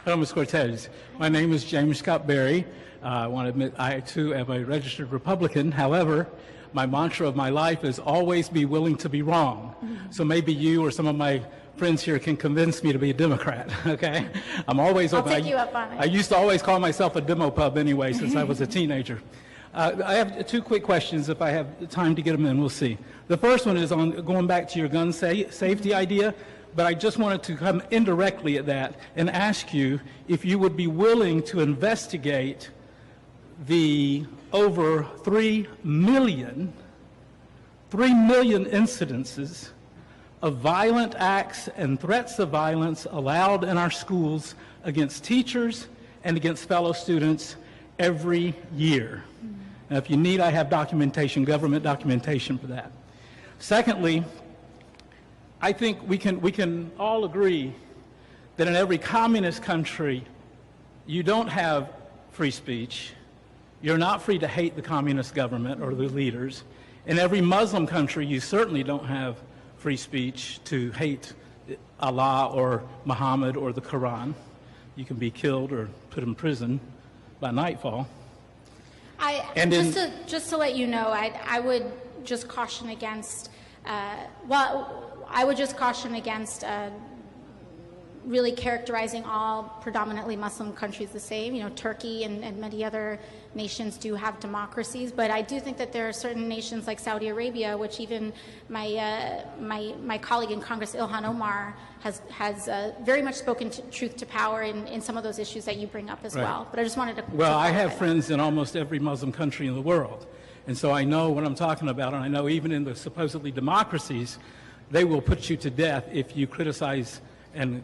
Hello, Ms. Cortez. My name is James Scott Berry. I want to admit I, too, am a registered Republican. However, my mantra of my life is always be willing to be wrong. So maybe you or some of my friends here can convince me to be a Democrat, okay? I'm always open. I'll take you up on it. I used to always call myself a demo pub anyway since I was a teenager. I have two quick questions. If I have time to get them in, we'll see. The first one is on going back to your gun safety idea. But I just wanted to come indirectly at that and ask you if you would be willing to investigate the over 3 million incidences of violent acts and threats of violence allowed in our schools against teachers and against fellow students every year. Now, if you need, I have documentation, government documentation for that. Secondly, I think we can all agree that in every communist country, you don't have free speech. You're not free to hate the communist government or the leaders. In every Muslim country, you certainly don't have free speech to hate Allah or Muhammad or the Quran. You can be killed or put in prison by nightfall. Just to let you know, I would just caution against, I would just caution against really characterizing all predominantly Muslim countries the same. You know, Turkey and many other nations do have democracies, but I do think that there are certain nations like Saudi Arabia, which even my colleague in Congress, Ilhan Omar, has very much spoken truth to power in some of those issues that you bring up as well. But I just wanted to. Well, I have friends in almost every Muslim country in the world, and so I know what I'm talking about, and I know even in the supposedly democracies, they will put you to death if you criticize and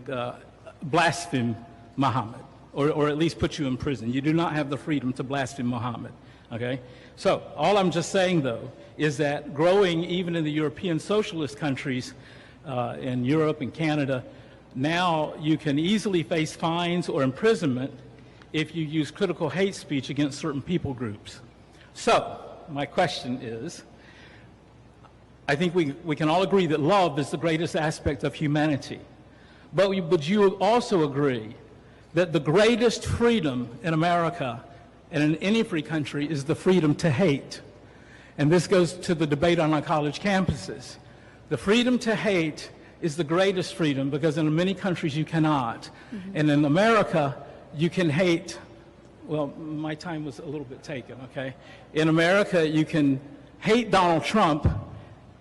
blaspheme Muhammad, or at least put you in prison. You do not have the freedom to blaspheme Muhammad, okay? So all I'm just saying, though, is that growing even in the European socialist countries, in Europe and Canada, now you can easily face fines or imprisonment if you use critical hate speech against certain people groups. So my question is, I think we can all agree that love is the greatest aspect of humanity. But would you also agree that the greatest freedom in America and in any free country is the freedom to hate? And this goes to the debate on our college campuses. The freedom to hate is the greatest freedom because in many countries you cannot. And in America, you can hate, well, my time was a little bit taken, okay? In America, you can hate Donald Trump,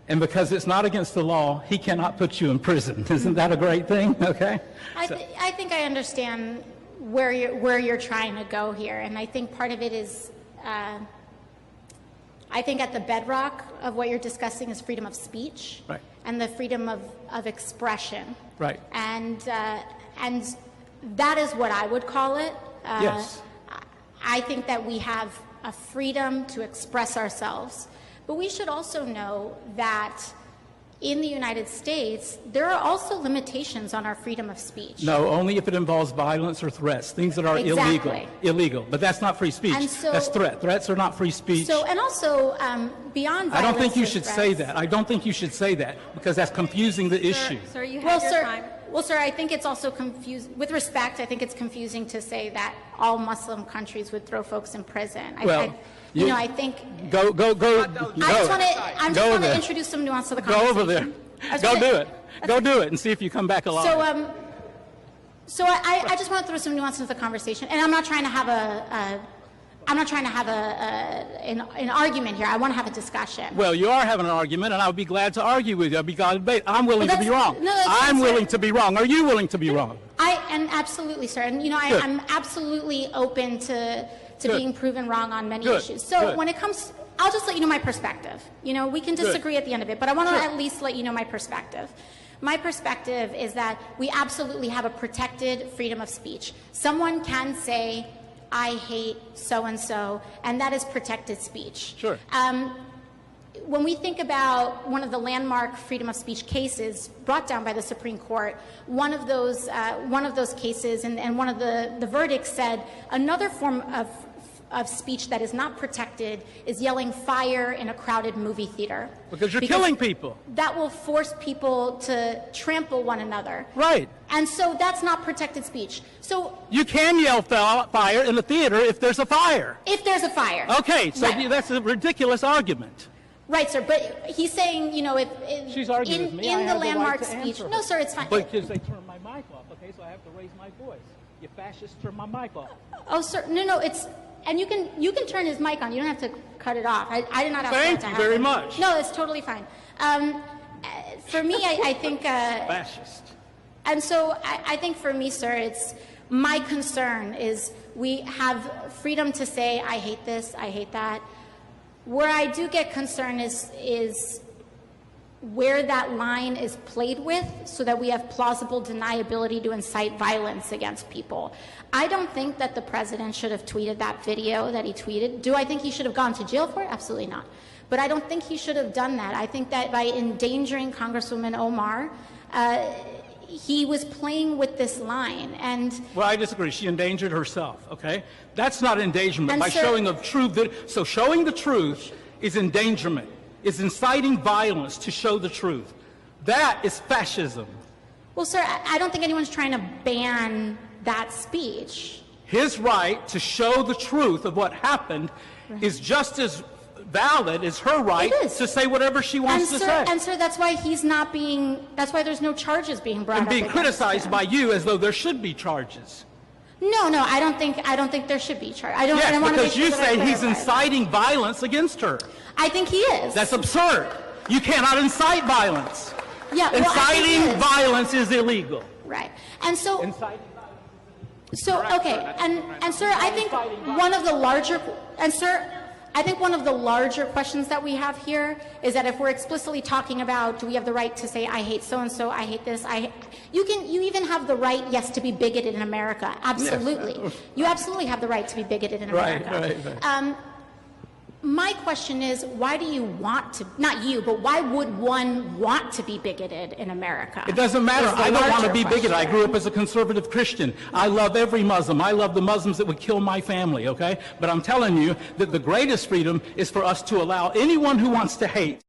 and because it's not against the law, he cannot put you in prison. Isn't that a great thing? Okay. I think I understand where you're trying to go here, and I think part of it is, I think at the bedrock of what you're discussing is freedom of speech, right, and the freedom of expression, right, and that is what I would call it. Yes. I think that we have a freedom to express ourselves. But we should also know that in the United States, there are also limitations on our freedom of speech. No, only if it involves violence or threats, things that are illegal. But that's not free speech. And so, that's threat. Threats are not free speech. So, and also, beyond violence, I don't think you should say that. I don't think you should say that because that's confusing the issue. Sir, you have your time. Well, sir, I think it's also confusing. With respect, I think it's confusing to say that all Muslim countries would throw folks in prison. I think. Go. I just want to introduce some nuance to the conversation. Go over there. Go do it and see if you come back alive. So I just want to throw some nuance into the conversation, and I'm not trying to have an argument here. I want to have a discussion. Well, you are having an argument, and I would be glad to argue with you. I'd be glad to debate. I'm willing to be wrong. I'm willing to be wrong. Are you willing to be wrong? And absolutely, sir. And I'm absolutely open to being proven wrong on many issues. So when it comes, I'll just let you know my perspective. We can disagree at the end of it, but I want to at least let you know my perspective. My perspective is that we absolutely have a protected freedom of speech. Someone can say, I hate so-and-so, and that is protected speech. Sure. When we think about one of the landmark freedom of speech cases brought down by the Supreme Court, one of those cases and one of the verdicts said another form of speech that is not protected is yelling fire in a crowded movie theater. Because you're killing people. That will force people to trample one another. Right. And so that's not protected speech. So You can yell fire in the theater if there's a fire. if there's a fire. Okay, so Right. that's a ridiculous argument. Right, sir, but he's saying, you know, if She's arguing with me. I in the have the right landmark to speech. answer her. No, sir, it's fine. Because they turned my mic off, okay, so I have to raise my voice. You fascists turn my mic off. Oh, sir, no, it's, and you can turn his mic on. You don't have to cut it off. I did not ask that Thank to you happen. very much. No, it's totally fine. For me, I think, Fascist. and so I think for me, sir, it's my concern is we have freedom to say, I hate this, I hate that. Where I do get concerned is where that line is played with so that we have plausible deniability to incite violence against people. I don't think that the president should have tweeted that video that he tweeted. Do I think he should have gone to jail for it? Absolutely not. But I don't think he should have done that. I think that by endangering Congresswoman Omar, he was playing with this line. And Well, I disagree. She endangered herself, okay? That's not endangerment And by sir- showing of truth. So showing the truth is endangerment. It's inciting violence to show the truth. That is fascism. well, sir, I don't think anyone's trying to ban that speech. His right to show the truth of what happened is just as valid as her right It is. to say whatever she wants to say. And sir, that's why he's not being, that's why there's no charges being brought And up being against criticized him. by you as though there should be charges. No, I don't think there should be charges. I don't Yes, want to make because sure you that I say he's clarify. inciting violence against her. I think he is. That's absurd. You cannot incite violence. Yeah, well, I think he Inciting is. violence is illegal. Right. And so, Inciting okay, and sir, I think one of the larger, and sir, I think one of the larger questions that we have here is that if we're explicitly talking about, do we have the right to say, I hate so-and-so, I hate this, you even have the right, yes, to be bigoted in America. Absolutely. You absolutely have the right to be bigoted in America. Right. My question is, why do you want to, not you, but why would one want to be bigoted in America? It doesn't matter. Is the I don't want to larger be bigoted. I question. grew up as a conservative Christian. I love every Muslim. I love the Muslims that would kill my family, okay? But I'm telling you that the greatest freedom is for us to allow anyone who wants to hate